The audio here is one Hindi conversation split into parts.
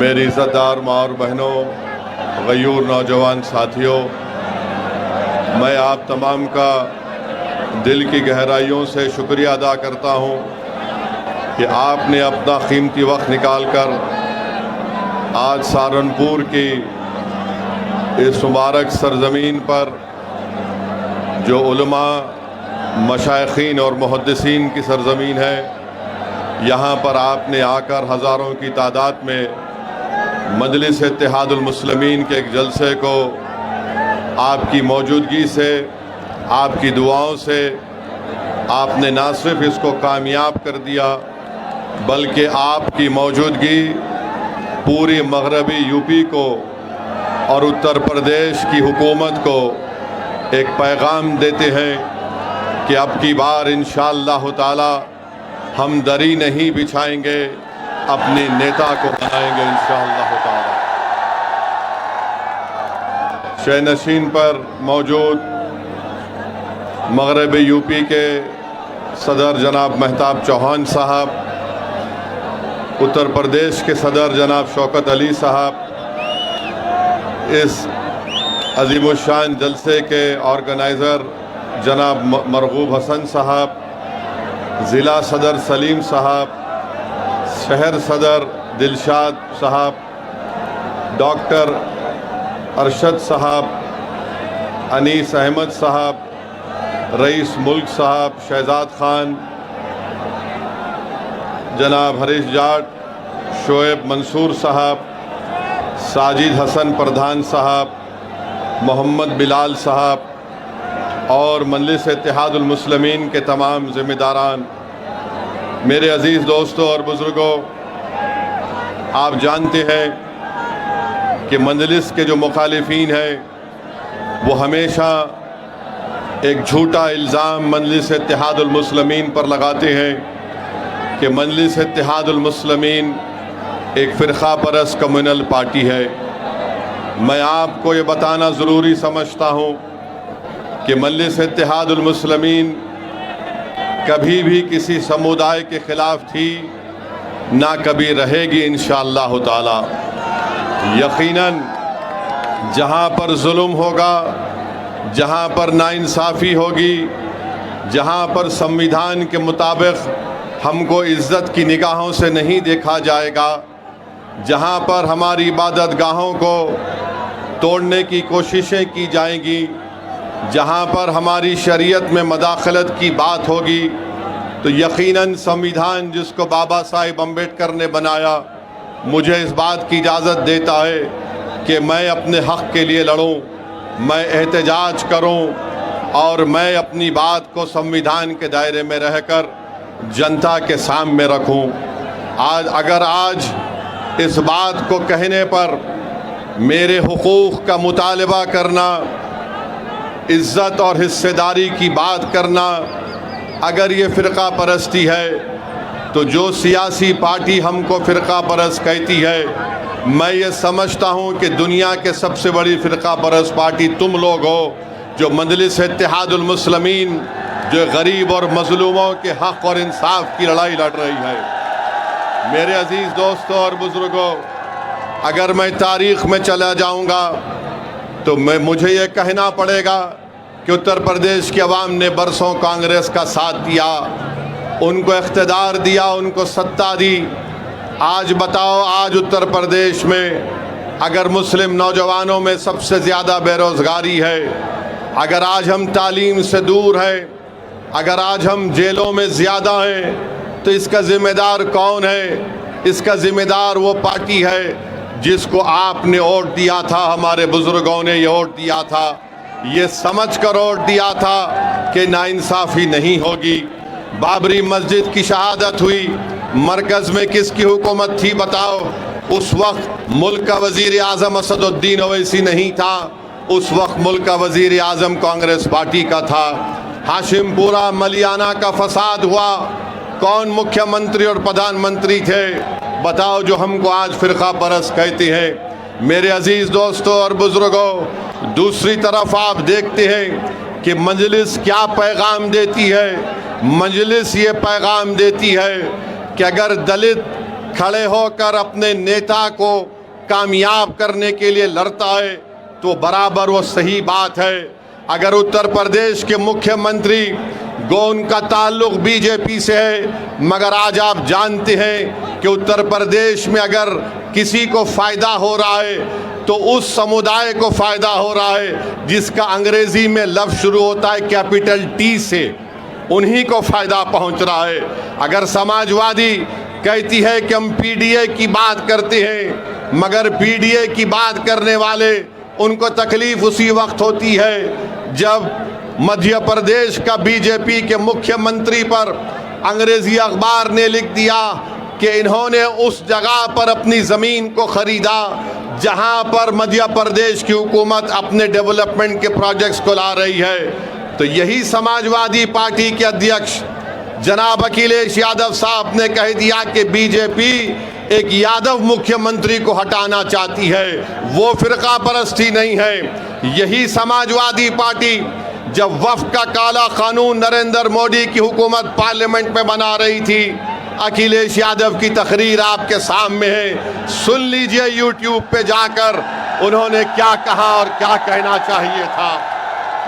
मेरी इज़्ज़तदार माँ और बहनों, गयूर नौजवान साथियों, मैं आप तमाम का दिल की गहराइयों से शुक्रिया अदा करता हूँ कि आपने अपना कीमती वक्त निकाल कर आज सहारनपुर की इस मुबारक सरज़मीन पर जो उलमा, मशाइखीन और मुहद्दिसीन की सरज़मीन है, यहाँ पर आपने आकर हज़ारों की तादाद में मजलिस इत्तेहादुल मुस्लिमीन के एक जलसे को आपकी मौजूदगी से, आपकी दुआओं से आपने ना सिर्फ इसको कामयाब कर दिया, बल्कि आपकी मौजूदगी पूरी मगरबी यूपी को और उत्तर प्रदेश की हुकूमत को एक पैगाम देते हैं कि अब की बार इंशाअल्लाह ताला हम दरी नहीं बिछाएंगे, अपने नेता को बनाएंगे इंशाअल्लाह ताला। शहनशीन पर मौजूद मगरबी यूपी के सदर जनाब महताब चौहान साहब, उत्तर प्रदेश के सदर जनाब शौकत अली साहब, इस अजीमुशान जलसे के ऑर्गेनाइज़र जनाब मरगूब हसन साहब, ज़िला सदर सलीम साहब, शहर सदर दिलशाद साहब, डॉक्टर अरशद साहब, अनीस अहमद साहब, रईस मुल्क साहब, शहजाद खान, जनाब हरीश जाट, शोएब मंसूर साहब, साजिद हसन प्रधान साहब, मोहम्मद बिलाल साहब और मजलिस इत्तेहादुल मुस्लिमीन के तमाम ज़िम्मेदारान, मेरे अज़ीज़ दोस्तों और बुज़ुर्गों, आप जानते हैं कि मजलिस के जो मुखालिफीन हैं वो हमेशा एक झूठा इल्ज़ाम मजलिस इत्तेहादुल मुस्लिमीन पर लगाते हैं कि मजलिस इत्तेहादुल मुस्लिमीन एक फ़िरक़ा परस्त कम्युनल पार्टी है। मैं आपको ये बताना ज़रूरी समझता हूँ कि मजलिस इत्तेहादुल मुस्लिमीन कभी भी किसी समुदाय के ख़िलाफ़ थी, ना कभी रहेगी इंशाअल्लाह ताला। यकीनन जहाँ पर जुल्म होगा, जहाँ पर नाइंसाफ़ी होगी, जहाँ पर संविधान के मुताबिक हमको इज़्ज़त की निगाहों से नहीं देखा जाएगा, जहाँ पर हमारी इबादत गाहों को तोड़ने की कोशिशें की जाएंगी, जहाँ पर हमारी शरीयत में मदाखलत की बात होगी, तो यकीनन संविधान जिसको बाबा साहिब अम्बेडकर ने बनाया मुझे इस बात की इजाज़त देता है कि मैं अपने हक़ के लिए लड़ूं, मैं एहतजाज करूं और मैं अपनी बात को संविधान के दायरे में रहकर जनता के सामने रखूं। आज इस बात को कहने पर मेरे हुकूक़ का मुतालबा करना, इज़्ज़त और हिस्सेदारी की बात करना, अगर ये फ़िरक़ा परस्ती है तो जो सियासी पार्टी हमको फ़िरक़ा परस्त कहती है, मैं ये समझता हूँ कि दुनिया के सबसे बड़ी फ़िरक़ा परस्त पार्टी तुम लोग हो, जो मजलिस इत्तेहादुल मुस्लिमीन, जो गरीब और मज़लूमों के हक़ और इंसाफ की लड़ाई लड़ रही है। मेरे अज़ीज़ दोस्तों और बुज़ुर्गों, अगर मैं तारीख़ में चला जाऊँगा तो मुझे ये कहना पड़ेगा कि उत्तर प्रदेश की आवाम ने बरसों कांग्रेस का साथ दिया, उनको इख्तिदार दिया, उनको सत्ता दी। आज बताओ, आज उत्तर प्रदेश में अगर मुस्लिम नौजवानों में सबसे ज़्यादा बेरोज़गारी है, अगर आज हम तालीम से दूर हैं, अगर आज हम जेलों में ज़्यादा हैं, तो इसका ज़िम्मेदार कौन है? इसका ज़िम्मेदार वो पार्टी है जिसको आपने वोट दिया था, हमारे बुज़ुर्गों ने ये वोट दिया था, ये समझ कर वोट दिया था कि नाइंसाफ़ी नहीं होगी। बाबरी मस्जिद की शहादत हुई, मरकज़ में किसकी हुकूमत थी बताओ? उस वक्त मुल्क का वज़ीर आज़म असदुद्दीन ओवैसी नहीं था, उस वक्त मुल्क का वज़ीर आज़म कांग्रेस पार्टी का था। हाशिमपुरा मलियाना का फसाद हुआ, कौन मुख्यमंत्री और प्रधानमंत्री थे बताओ, जो हमको आज फ़िरक़ा परस्त कहते हैं। मेरे अज़ीज़ दोस्तों और बुज़ुर्गों, दूसरी तरफ आप देखते हैं कि मजलिस क्या पैगाम देती है। मजलिस ये पैगाम देती है कि अगर दलित खड़े होकर अपने नेता को कामयाब करने के लिए लड़ता है तो बराबर वो सही बात है। अगर उत्तर प्रदेश के मुख्यमंत्री गो उनका ताल्लुक बीजेपी से है, मगर आज आप जानते हैं कि उत्तर प्रदेश में अगर किसी को फ़ायदा हो रहा है तो उस समुदाय को फ़ायदा हो रहा है जिसका अंग्रेज़ी में लफ्ज़ शुरू होता है कैपिटल टी से, उन्हीं को फ़ायदा पहुंच रहा है। अगर समाजवादी कहती है कि हम पीडीए की बात करते हैं, मगर पीडीए की बात करने वाले उनको तकलीफ़ उसी वक्त होती है जब मध्य प्रदेश का बीजेपी के मुख्यमंत्री पर अंग्रेज़ी अखबार ने लिख दिया कि इन्होंने उस जगह पर अपनी ज़मीन को ख़रीदा जहां पर मध्य प्रदेश की हुकूमत अपने डेवलपमेंट के प्रोजेक्ट्स को ला रही है। तो यही समाजवादी पार्टी के अध्यक्ष जनाब अखिलेश यादव साहब ने कह दिया कि बीजेपी एक यादव मुख्यमंत्री को हटाना चाहती है, वो फ़िरका परस्ती नहीं है। यही समाजवादी पार्टी जब वफ़्द का काला कानून नरेंद्र मोदी की हुकूमत पार्लियामेंट में बना रही थी, अखिलेश यादव की तकरीर आपके सामने है, सुन लीजिए यूट्यूब पे जाकर उन्होंने क्या कहा और क्या कहना चाहिए था।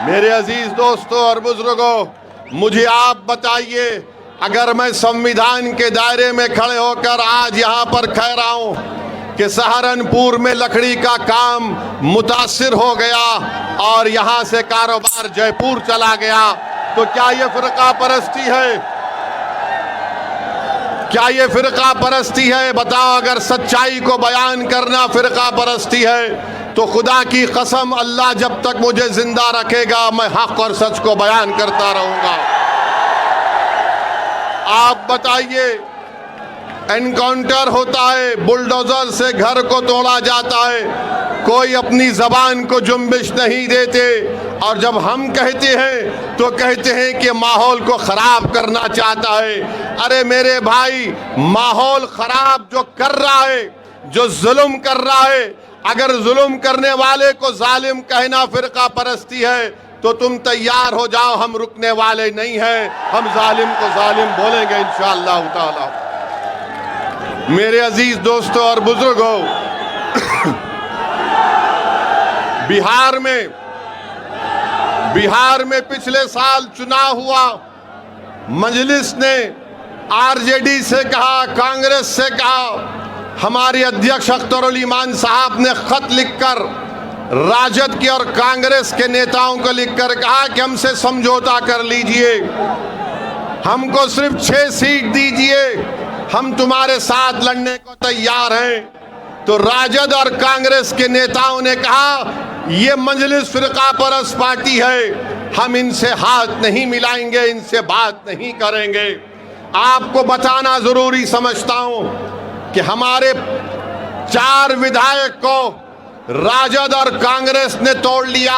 मेरे अजीज दोस्तों और बुजुर्गों, मुझे आप बताइए, अगर मैं संविधान के दायरे में खड़े होकर आज यहाँ पर कह रहा हूँ कि सहारनपुर में लकड़ी का काम मुतासिर हो गया और यहाँ से कारोबार जयपुर चला गया, तो क्या ये फ़िरका परस्ती है? क्या ये फ़िरका परस्ती है? बताओ, अगर सच्चाई को बयान करना फ़िरका परस्ती है तो खुदा की कसम अल्लाह जब तक मुझे जिंदा रखेगा मैं हक और सच को बयान करता रहूँगा। आप बताइए, एनकाउंटर होता है, बुलडोजर से घर को तोड़ा जाता है, कोई अपनी ज़बान को जुम्बिश नहीं देते, और जब हम कहते हैं तो कहते हैं कि माहौल को ख़राब करना चाहता है। अरे मेरे भाई, माहौल ख़राब जो कर रहा है, जो जुल्म कर रहा है, अगर जुल्म करने वाले को जालिम कहना फ़िरका परस्ती है तो तुम तैयार हो जाओ, हम रुकने वाले नहीं हैं, हम जालिम को जालिम बोलेंगे इंशाअल्लाह ताला। मेरे अजीज दोस्तों और बुजुर्गों, बिहार में पिछले साल चुनाव हुआ, मजलिस ने आरजेडी से कहा, कांग्रेस से कहा, हमारे अध्यक्ष अख्तरुल ईमान साहब ने खत लिखकर राजद के और कांग्रेस के नेताओं को लिखकर कहा कि हमसे समझौता कर लीजिए, हमको सिर्फ 6 सीट दीजिए, हम तुम्हारे साथ लड़ने को तैयार हैं। तो राजद और कांग्रेस के नेताओं ने कहा ये मजलिस फ़िरका परस्त पार्टी है, हम इनसे हाथ नहीं मिलाएंगे, इनसे बात नहीं करेंगे। आपको बताना ज़रूरी समझता हूँ कि हमारे 4 विधायक को राजद और कांग्रेस ने तोड़ लिया,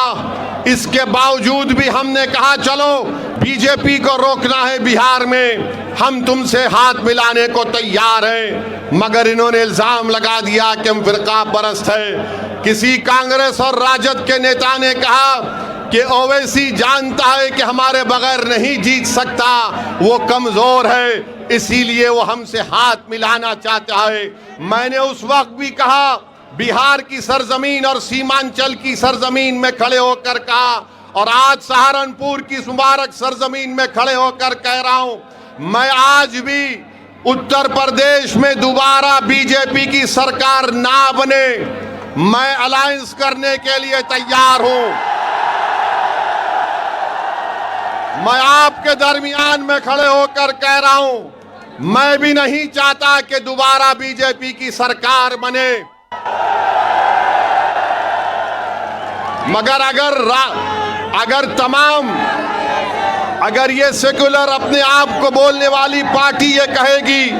इसके बावजूद भी हमने कहा चलो बीजेपी को रोकना है बिहार में, हम तुमसे हाथ मिलाने को तैयार हैं, मगर इन्होंने इल्ज़ाम लगा दिया कि हम फ़िरका परस्त है। किसी कांग्रेस और राजद के नेता ने कहा कि ओवैसी जानता है कि हमारे बगैर नहीं जीत सकता, वो कमज़ोर है, इसीलिए वो हमसे हाथ मिलाना चाहता है। मैंने उस वक्त भी कहा, बिहार की सरजमीन और सीमांचल की सरजमीन में खड़े होकर कहा, और आज सहारनपुर की मुबारक सरजमीन में खड़े होकर कह रहा हूं, मैं आज भी उत्तर प्रदेश में दोबारा बीजेपी की सरकार ना बने, मैं अलायंस करने के लिए तैयार हूं। मैं आपके दरमियान में खड़े होकर कह रहा हूं, मैं भी नहीं चाहता कि दोबारा बीजेपी की सरकार बने, मगर अगर ये सेकुलर अपने आप को बोलने वाली पार्टी ये कहेगी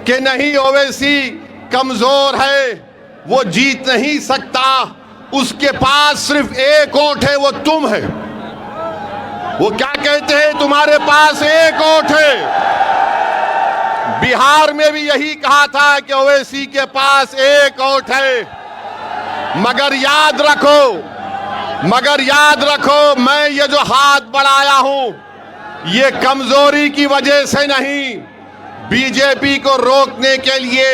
कि नहीं ओवैसी कमजोर है, वो जीत नहीं सकता, उसके पास सिर्फ एक वोट है, वो तुम है। वो क्या कहते हैं, तुम्हारे पास एक वोट है। बिहार में भी यही कहा था कि ओवैसी के पास एक वोट है, मगर याद रखो मैं ये जो हाथ बढ़ाया हूं ये कमजोरी की वजह से नहीं, बीजेपी को रोकने के लिए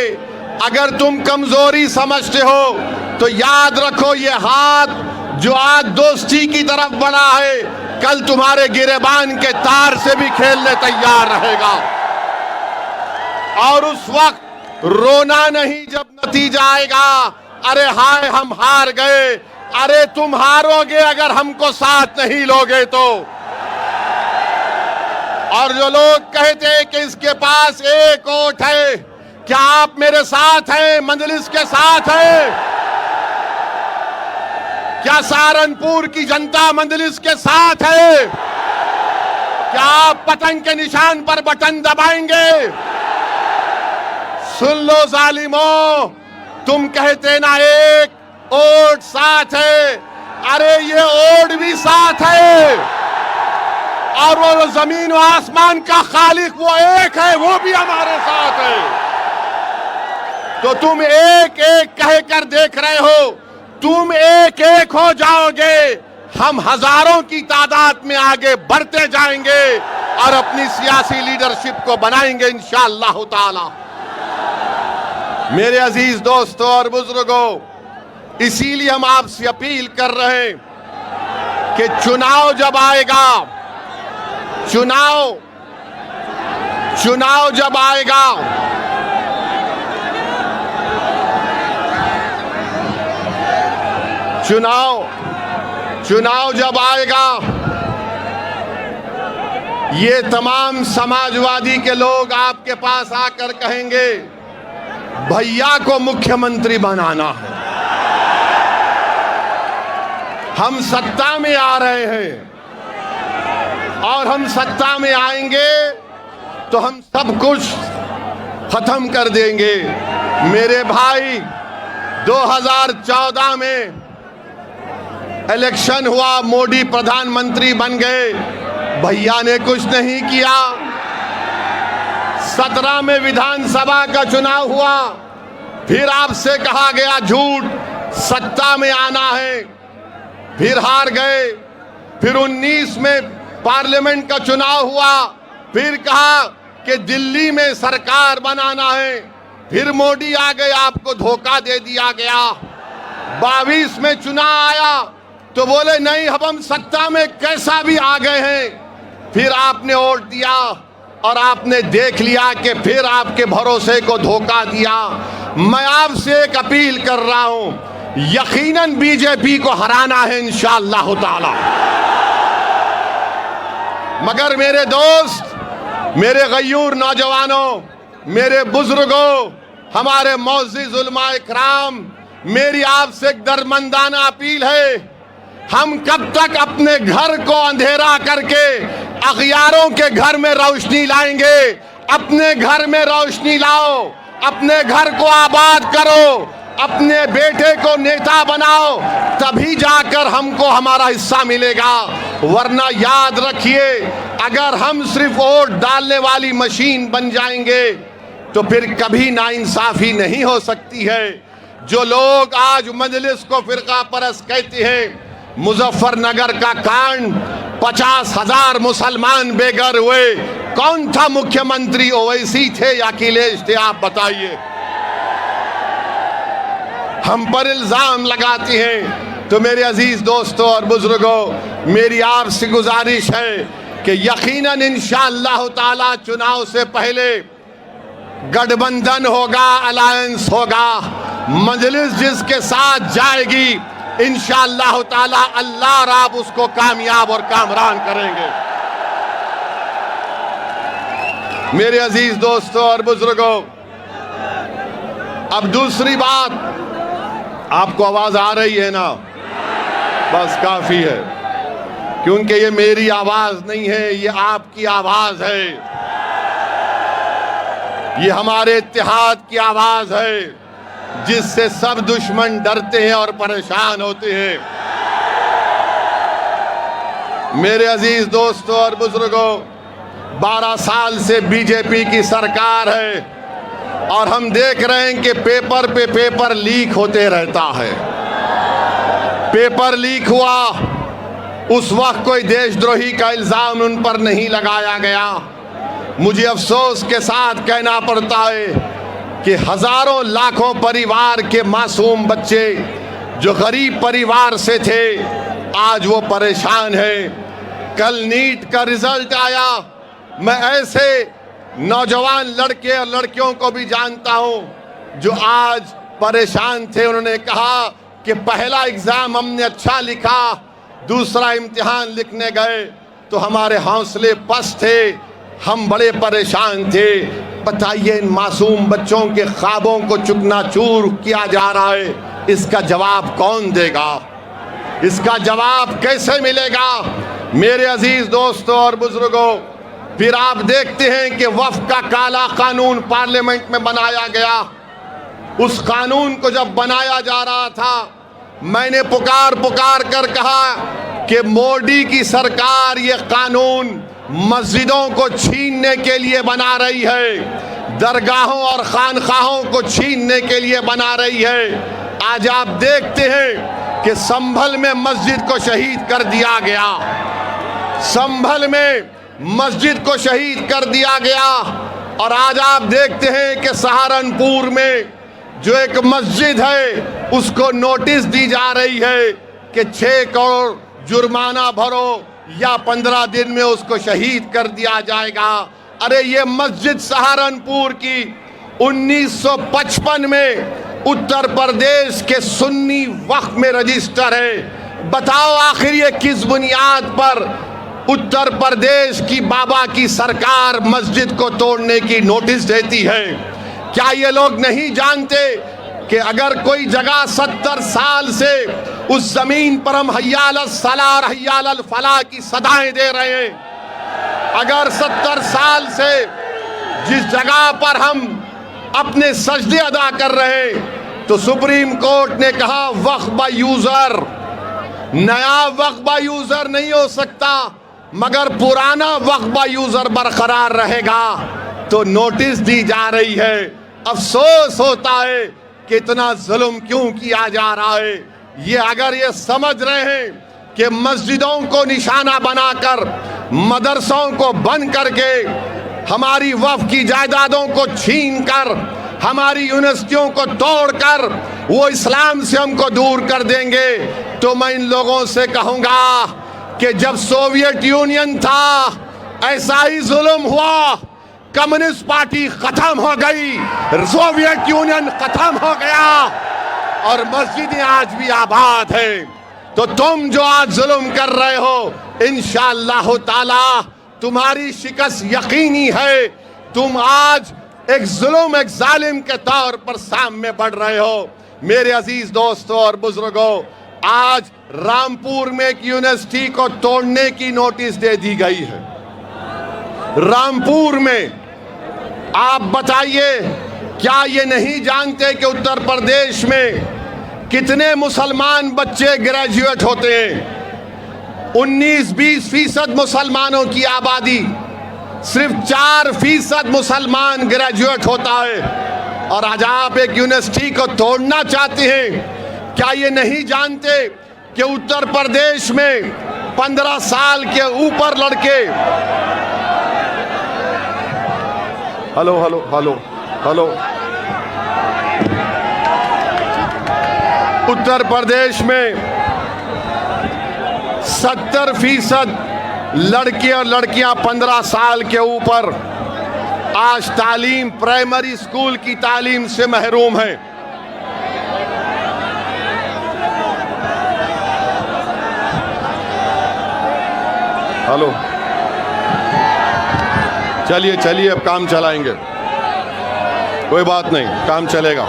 अगर तुम कमजोरी समझते हो तो याद रखो, ये हाथ जो आज दोस्ती की तरफ बढ़ा है, कल तुम्हारे गिरेबान के तार से भी खेलने तैयार रहेगा। और उस वक्त रोना नहीं जब नतीजा आएगा, अरे हाय हम हार गए। अरे तुम हारोगे अगर हमको साथ नहीं लोगे तो। और जो लोग कहते हैं कि इसके पास एक वोट है, क्या आप मेरे साथ हैं, मंजलिस के साथ हैं? क्या सहारनपुर की जनता मंजलिस के साथ है? क्या आप पतंग के निशान पर बटन दबाएंगे? सुन लो जालिमों, तुम कहते ना एक वोट साथ है, अरे ये वोट भी साथ है। और वो जमीन और आसमान का खालिक वो एक है, वो भी हमारे साथ है। तो तुम एक एक कहकर देख रहे हो, तुम एक एक हो जाओगे, हम हजारों की तादाद में आगे बढ़ते जाएंगे और अपनी सियासी लीडरशिप को बनाएंगे इंशाअल्लाह ताला। मेरे अजीज दोस्तों और बुजुर्गों, इसीलिए हम आपसे अपील कर रहे हैं कि चुनाव जब आएगा, चुनाव जब आएगा, चुनाव जब आएगा, ये तमाम समाजवादी के लोग आपके पास आकर कहेंगे भैया को मुख्यमंत्री बनाना है, हम सत्ता में आ रहे हैं और हम सत्ता में आएंगे तो हम सब कुछ खत्म कर देंगे। मेरे भाई, 2014 में इलेक्शन हुआ, मोदी प्रधानमंत्री बन गए, भैया ने कुछ नहीं किया। 17 में विधानसभा का चुनाव हुआ, फिर आपसे कहा गया झूठ, सत्ता में आना है, फिर हार गए। फिर 19 में पार्लियामेंट का चुनाव हुआ, फिर कहा कि दिल्ली में सरकार बनाना है, फिर मोदी आ गए, आपको धोखा दे दिया गया। 22 में चुनाव आया तो बोले नहीं, अब हम सत्ता में कैसा भी आ गए हैं। फिर आपने वोट दिया और आपने देख लिया कि फिर आपके भरोसे को धोखा दिया। मैं आपसे एक अपील कर रहा हूं, यकीनन बीजेपी को हराना है इंशाअल्लाह ताला। मगर मेरे दोस्त, मेरे गयूर नौजवानों, मेरे बुजुर्गों, हमारे मुअज़्ज़िज़ उलमाए इकराम, मेरी आपसे एक दर्दमंदाना अपील है, हम कब तक अपने घर को अंधेरा करके अग़ियारों के घर में रोशनी लाएंगे? अपने घर में रोशनी लाओ, अपने घर को आबाद करो, अपने बेटे को नेता बनाओ, तभी जाकर हमको हमारा हिस्सा मिलेगा। वरना याद रखिए, अगर हम सिर्फ वोट डालने वाली मशीन बन जाएंगे तो फिर कभी नाइंसाफी नहीं हो सकती है। जो लोग आज मजलिस को फिरका परस्त कहते हैं, मुजफ्फरनगर का कांड, 50,000 मुसलमान बेघर हुए, कौन था मुख्यमंत्री? ओवैसी थे या अखिलेश थे? आप बताइए। हम पर इल्जाम लगाती हैं। तो मेरे अजीज दोस्तों और बुजुर्गों, मेरी आपसे गुजारिश है कि यकीनन इंशाअल्लाह ताला चुनाव से पहले गठबंधन होगा, अलायंस होगा। मजलिस जिसके साथ जाएगी इंशाअल्लाह ताला अल्लाह राब उसको कामयाब और कामरान करेंगे। मेरे अजीज दोस्तों और बुजुर्गों, अब दूसरी बात, आपको आवाज आ रही है ना? बस काफी है, क्योंकि ये मेरी आवाज नहीं है, ये आपकी आवाज है, ये हमारे इत्तेहाद की आवाज है, जिससे सब दुश्मन डरते हैं और परेशान होते हैं। मेरे अजीज दोस्तों और बुजुर्गों, 12 साल से बीजेपी की सरकार है और हम देख रहे हैं कि पेपर पे पेपर लीक होते रहता है। पेपर लीक हुआ, उस वक्त कोई देशद्रोही का इल्जाम उन पर नहीं लगाया गया। मुझे अफसोस के साथ कहना पड़ता है कि हजारों लाखों परिवार के मासूम बच्चे जो गरीब परिवार से थे आज वो परेशान है। कल नीट का रिजल्ट आया, मैं ऐसे नौजवान लड़के और लड़कियों को भी जानता हूं जो आज परेशान थे। उन्होंने कहा कि पहला एग्जाम हमने अच्छा लिखा, दूसरा इम्तिहान लिखने गए तो हमारे हौसले पस्त थे, हम बड़े परेशान थे। बताइए, इन मासूम बच्चों के ख्वाबों को चुकनाचूर किया जा रहा है, इसका जवाब कौन देगा? इसका जवाब कैसे मिलेगा? मेरे अजीज दोस्तों और बुजुर्गों, फिर आप देखते हैं कि वक्फ का काला कानून पार्लियामेंट में बनाया गया। उस कानून को जब बनाया जा रहा था, मैंने पुकार कर कहा कि मोदी की सरकार ये कानून मस्जिदों को छीनने के लिए बना रही है, दरगाहों और खानखाहों को छीनने के लिए बना रही है। आज आप देखते हैं कि संभल में मस्जिद को शहीद कर दिया गया, संभल में मस्जिद को शहीद कर दिया गया। और आज आप देखते हैं कि सहारनपुर में जो एक मस्जिद है उसको नोटिस दी जा रही है कि 6 करोड़ जुर्माना भरो या 15 दिन में उसको शहीद कर दिया जाएगा। अरे ये मस्जिद सहारनपुर की 1955 में उत्तर प्रदेश के सुन्नी वक्फ में रजिस्टर है। बताओ आखिर ये किस बुनियाद पर उत्तर प्रदेश की बाबा की सरकार मस्जिद को तोड़ने की नोटिस देती है? क्या ये लोग नहीं जानते कि अगर कोई जगह 70 साल से उस जमीन पर हम हय्या अलल सलाह और हय्या अलल फलाह की सदाएं दे रहे हैं, अगर 70 साल से जिस जगह पर हम अपने सजदे अदा कर रहे हैं, तो सुप्रीम कोर्ट ने कहा वक्फ बाय यूजर, नया वक्फ बाय यूजर नहीं हो सकता मगर पुराना वक्फ बाय यूजर बरकरार रहेगा। तो नोटिस दी जा रही है। अफसोस होता है कि इतना जुल्म क्यों किया जा रहा है। ये अगर ये समझ रहे हैं कि मस्जिदों को निशाना बनाकर, मदरसों को बंद करके, हमारी वक्फ की जायदादों को छीन कर, हमारी यूनिवर्सिटियों को तोड़कर वो इस्लाम से हमको दूर कर देंगे, तो मैं इन लोगों से कहूँगा कि जब सोवियत यूनियन था ऐसा ही जुल्म हुआ, कम्युनिस्ट पार्टी खत्म हो गई, सोवियत यूनियन खत्म हो गया और मस्जिदें आज भी आबाद है। तो तुम जो आज जुल्म कर रहे हो, इंशाअल्लाह ताला तुम्हारी शिकस्त यकीनी है। तुम आज एक जुल्म, एक जालिम के तौर पर सामने बढ़ रहे हो। मेरे अजीज दोस्तों और बुजुर्गों, आज रामपुर में एक यूनिवर्सिटी को तोड़ने की नोटिस दे दी गई है। रामपुर में आप बताइए, क्या ये नहीं जानते कि उत्तर प्रदेश में कितने मुसलमान बच्चे ग्रेजुएट होते हैं? 19-20% मुसलमानों की आबादी, सिर्फ 4% मुसलमान ग्रेजुएट होता है। और आज आप एक यूनिवर्सिटी को तोड़ना चाहते हैं। क्या ये नहीं जानते कि उत्तर प्रदेश में 15 साल के ऊपर लड़के, hello hello hello hello, Uttar Pradesh में 70% लड़के और लड़कियां 15 साल के ऊपर आज तालीम, प्राइमरी स्कूल की तालीम से महरूम हैं। हेलो, चलिए चलिए, अब काम चलाएंगे, कोई बात नहीं, काम चलेगा।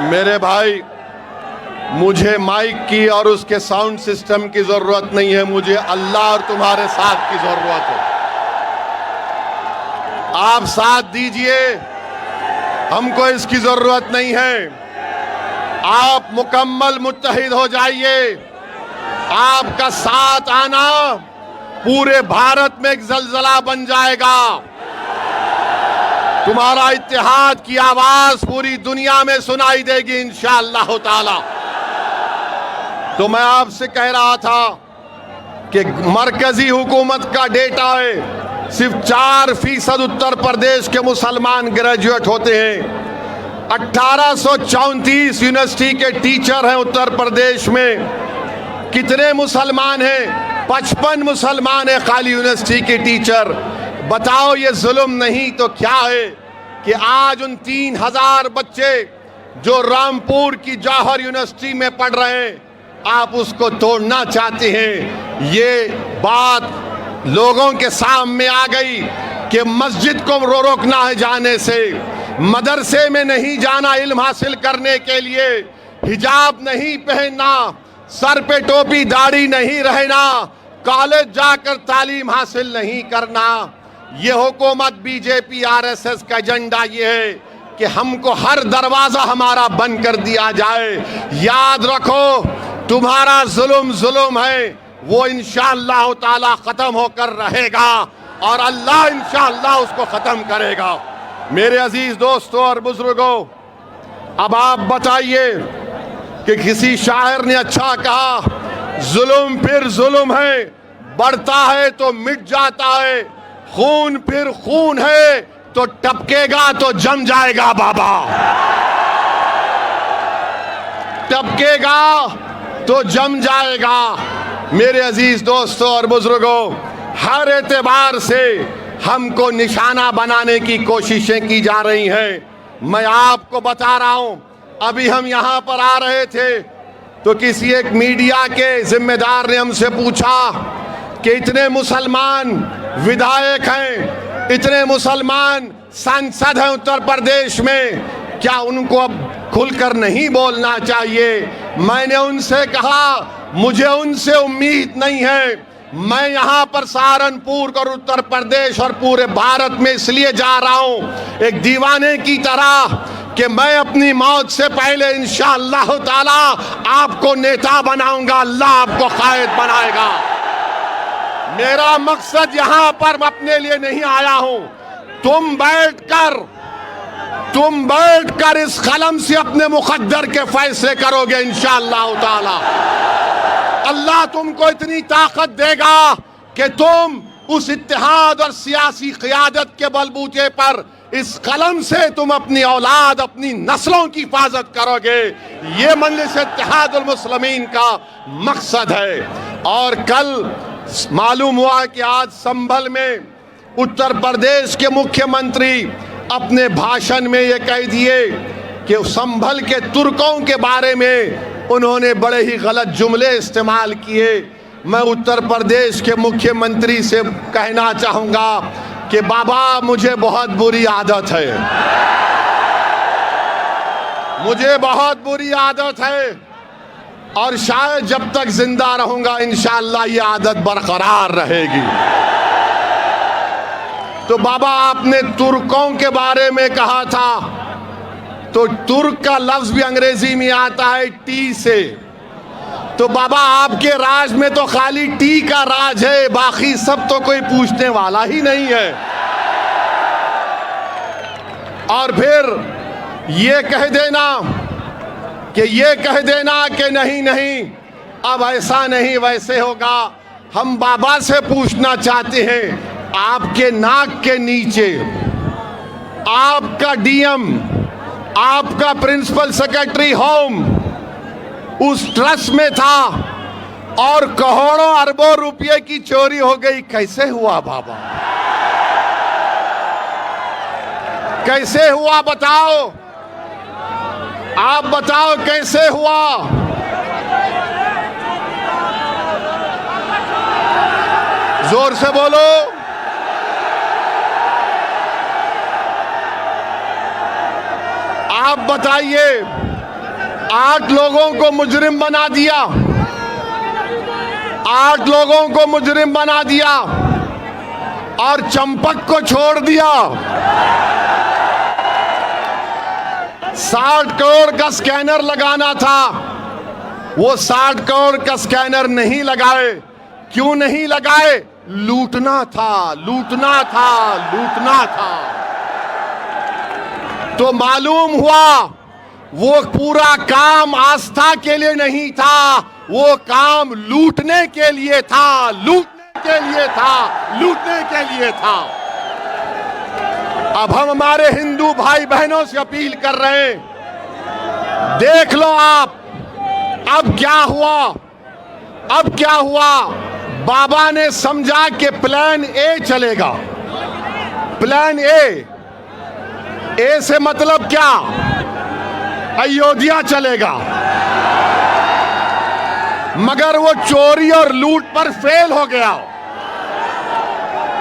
मेरे भाई, मुझे माइक की और उसके साउंड सिस्टम की जरूरत नहीं है, मुझे अल्लाह और तुम्हारे साथ की जरूरत है। आप साथ दीजिए, हमको इसकी जरूरत नहीं है। आप मुकम्मल मुत्तहिद हो जाइए। आपका साथ आना पूरे भारत में एक जलजला बन जाएगा। तुम्हारा इत्तेहाद की आवाज पूरी दुनिया में सुनाई देगी इंशाअल्लाह ताला। तो मैं आपसे कह रहा था कि मरकजी हुकूमत का डेटा है सिर्फ 4% उत्तर प्रदेश के मुसलमान ग्रेजुएट होते हैं। 1834 यूनिवर्सिटी के टीचर हैं उत्तर प्रदेश में। कितने मुसलमान हैं? 55 मुसलमान है खाली यूनिवर्सिटी के टीचर। बताओ ये जुल्म नहीं तो क्या है कि आज उन 3000 बच्चे जो रामपुर की जौहर यूनिवर्सिटी में पढ़ रहे हैं, आप उसको तोड़ना चाहते हैं। ये बात लोगों के सामने आ गई कि मस्जिद को रोकना है जाने से, मदरसे में नहीं जाना इल्म हासिल करने के लिए, हिजाब नहीं पहनना, सर पे टोपी दाढ़ी नहीं रहना, कॉलेज जाकर तालीम हासिल नहीं करना। ये हुकूमत बीजेपी आरएसएस का एजेंडा ये है कि हमको हर दरवाजा हमारा बंद कर दिया जाए। याद रखो, तुम्हारा जुल्म है, वो इंशाअल्लाह ताला खत्म होकर रहेगा और अल्लाह इंशाअल्लाह उसको खत्म करेगा। मेरे अजीज दोस्तों और बुजुर्गों, अब आप बताइए कि किसी शायर ने अच्छा कहा, जुल्म फिर जुल्म है, बढ़ता है तो मिट जाता है, खून फिर खून है तो टपकेगा तो जम जाएगा बाबा, टपकेगा तो जम जाएगा। मेरे अजीज दोस्तों और बुजुर्गों, हर एतबार से हमको निशाना बनाने की कोशिशें की जा रही हैं। मैं आपको बता रहा हूं, अभी हम यहां पर आ रहे थे तो किसी एक मीडिया के जिम्मेदार ने हमसे पूछा कि इतने मुसलमान विधायक हैं, इतने मुसलमान सांसद हैं उत्तर प्रदेश में, क्या उनको अब खुलकर नहीं बोलना चाहिए? मैंने उनसे कहा, मुझे उनसे उम्मीद नहीं है। मैं यहाँ पर सहारनपुर और उत्तर प्रदेश और पूरे भारत में इसलिए जा रहा हूँ एक दीवाने की तरह कि मैं अपनी मौत से पहले इंशाअल्लाह ताला आपको नेता बनाऊंगा, अल्लाह आपको कायद बनाएगा। मेरा मकसद यहाँ पर अपने लिए नहीं आया हूँ। तुम बैठकर इस कलम से अपने मुकद्दर के फैसले करोगे इंशाअल्लाह ताला। अल्लाह तुमको इतनी ताकत देगा कि तुम उस इत्तेहाद और सियासी क़ियादत के बलबूते पर इस कलम से तुम अपनी औलाद, अपनी नस्लों की हिफाजत करोगे। ये मजलिस इत्तेहादुल मुस्लिमीन का मकसद है। और कल मालूम हुआ कि आज संभल में उत्तर प्रदेश के मुख्यमंत्री अपने भाषण में ये कह दिए कि संभल के तुर्कों के बारे में उन्होंने बड़े ही गलत जुमले इस्तेमाल किए। मैं उत्तर प्रदेश के मुख्यमंत्री से कहना चाहूँगा कि बाबा, मुझे बहुत बुरी आदत है, मुझे बहुत बुरी आदत है और शायद जब तक जिंदा रहूँगा इंशाअल्लाह ये आदत बरकरार रहेगी। तो बाबा, आपने तुर्कों के बारे में कहा था, तो तुर्क का लफ्ज भी अंग्रेजी में आता है टी से। तो बाबा, आपके राज में तो खाली टी का राज है, बाकी सब तो कोई पूछने वाला ही नहीं है। और फिर ये कह देना कि नहीं अब ऐसा नहीं वैसे होगा। हम बाबा से पूछना चाहते हैं, आपके नाक के नीचे आपका डीएम, आपका प्रिंसिपल सेक्रेटरी होम उस ट्रस्ट में था और करोड़ों अरबों रुपए की चोरी हो गई। कैसे हुआ बाबा? कैसे हुआ बताओ? आप बताओ कैसे हुआ? जोर से बोलो। आप बताइए। 8 लोगों को मुजरिम बना दिया, 8 लोगों को मुजरिम बना दिया और चंपक को छोड़ दिया। 60 करोड़ का स्कैनर लगाना था, वो 60 करोड़ का स्कैनर नहीं लगाए। क्यों नहीं लगाए? लूटना था। तो मालूम हुआ वो पूरा काम आस्था के लिए नहीं था, वो काम लूटने के लिए था, लूटने के लिए था, लूटने के लिए था। अब हम हमारे हिंदू भाई बहनों से अपील कर रहे हैं, देख लो आप अब क्या हुआ, अब क्या हुआ। बाबा ने समझा कि प्लान ए चलेगा, प्लान ए से मतलब क्या, अयोध्या चलेगा। मगर वो चोरी और लूट पर फेल हो गया।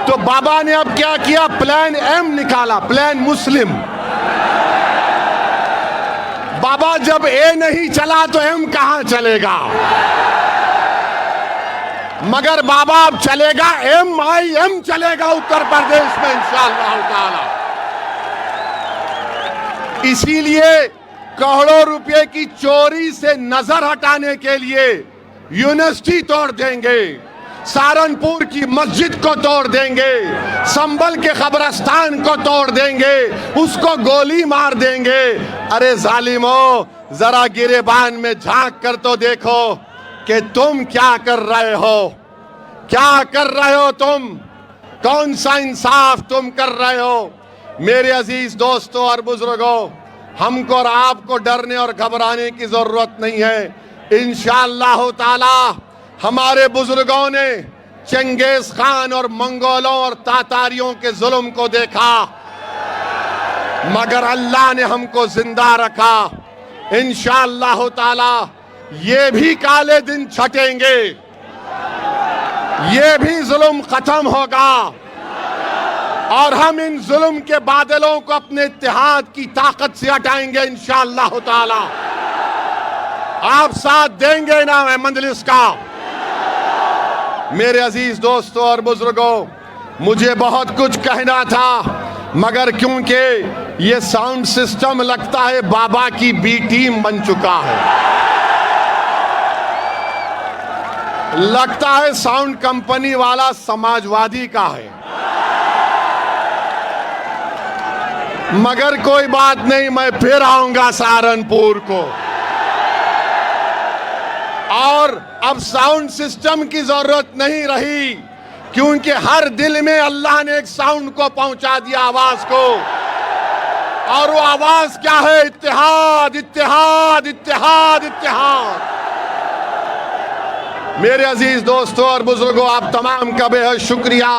तो बाबा ने अब क्या किया, प्लान एम निकाला, प्लान मुस्लिम। बाबा जब ए नहीं चला तो एम कहां चलेगा। मगर बाबा अब चलेगा MIM चलेगा उत्तर प्रदेश में इंशाअल्लाह ताला। इसीलिए करोड़ों रुपए की चोरी से नजर हटाने के लिए यूनिवर्सिटी तोड़ देंगे, सहारनपुर की मस्जिद को तोड़ देंगे, संभल के कब्रिस्तान को तोड़ देंगे, उसको गोली मार देंगे। अरे जालिमो, जरा गिरेबान में झांक कर तो देखो कि तुम क्या कर रहे हो, क्या कर रहे हो तुम, कौन सा इंसाफ तुम कर रहे हो। मेरे अजीज दोस्तों और बुजुर्गों, हमको और आपको डरने और घबराने की जरूरत नहीं है। इंशाअल्लाह ताला हमारे बुजुर्गों ने चंगेज खान और मंगोलों और तातारियों के जुल्म को देखा, मगर अल्लाह ने हमको जिंदा रखा। इंशाअल्लाह ताला ये भी काले दिन छटेंगे, ये भी जुल्म खत्म होगा और हम इन जुल्म के बादलों को अपने इत्तेहाद की ताकत से हटाएंगे इंशाअल्लाह ताला। आप साथ देंगे ना मंजलिस का। मेरे अजीज दोस्तों और बुजुर्गों, मुझे बहुत कुछ कहना था, मगर क्योंकि ये साउंड सिस्टम लगता है बाबा की बी टीम बन चुका है, लगता है साउंड कंपनी वाला समाजवादी का है। मगर कोई बात नहीं, मैं फिर आऊंगा सहारनपुर को। और अब साउंड सिस्टम की जरूरत नहीं रही, क्योंकि हर दिल में अल्लाह ने एक साउंड को पहुंचा दिया, आवाज को। और वो आवाज क्या है, इत्तेहाद, इत्तेहाद, इत्तेहाद, इत्तेहाद। मेरे अजीज दोस्तों और बुजुर्गों, आप तमाम का बेहद शुक्रिया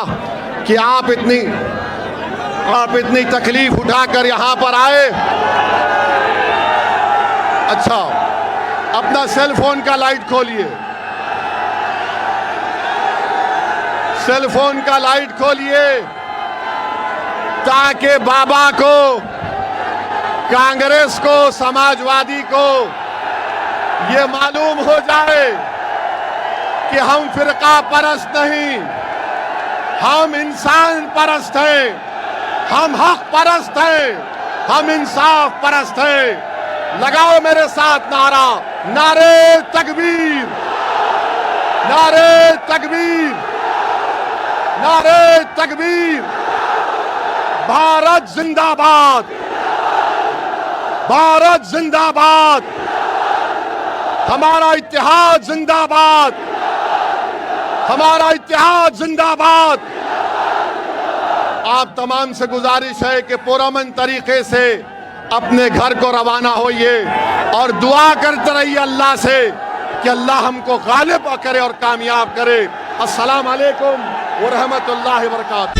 कि आप इतनी तकलीफ उठाकर यहां पर आए। अच्छा, अपना सेल फोन का लाइट खोलिए, सेल फोन का लाइट खोलिए, ताकि बाबा को, कांग्रेस को, समाजवादी को ये मालूम हो जाए कि हम फिरका परस्त नहीं, हम इंसान परस्त हैं, हम हक परस्त हैं, हम इंसाफ परस्त हैं। लगाओ मेरे साथ नारा, नारे तकबीर, नारे तकबीर, नारे तकबीर। भारत जिंदाबाद, भारत जिंदाबाद, हमारा इत्तेहाद जिंदाबाद, हमारा इत्तेहाद जिंदाबाद। आप तमाम से गुजारिश है कि पुरअमन तरीके से अपने घर को रवाना होइए और दुआ करते रहिए अल्लाह से कि अल्लाह हमको गालिब करे और कामयाब करे। अस्सलाम वालेकुम व रहमतुल्लाहि व बरकातहू।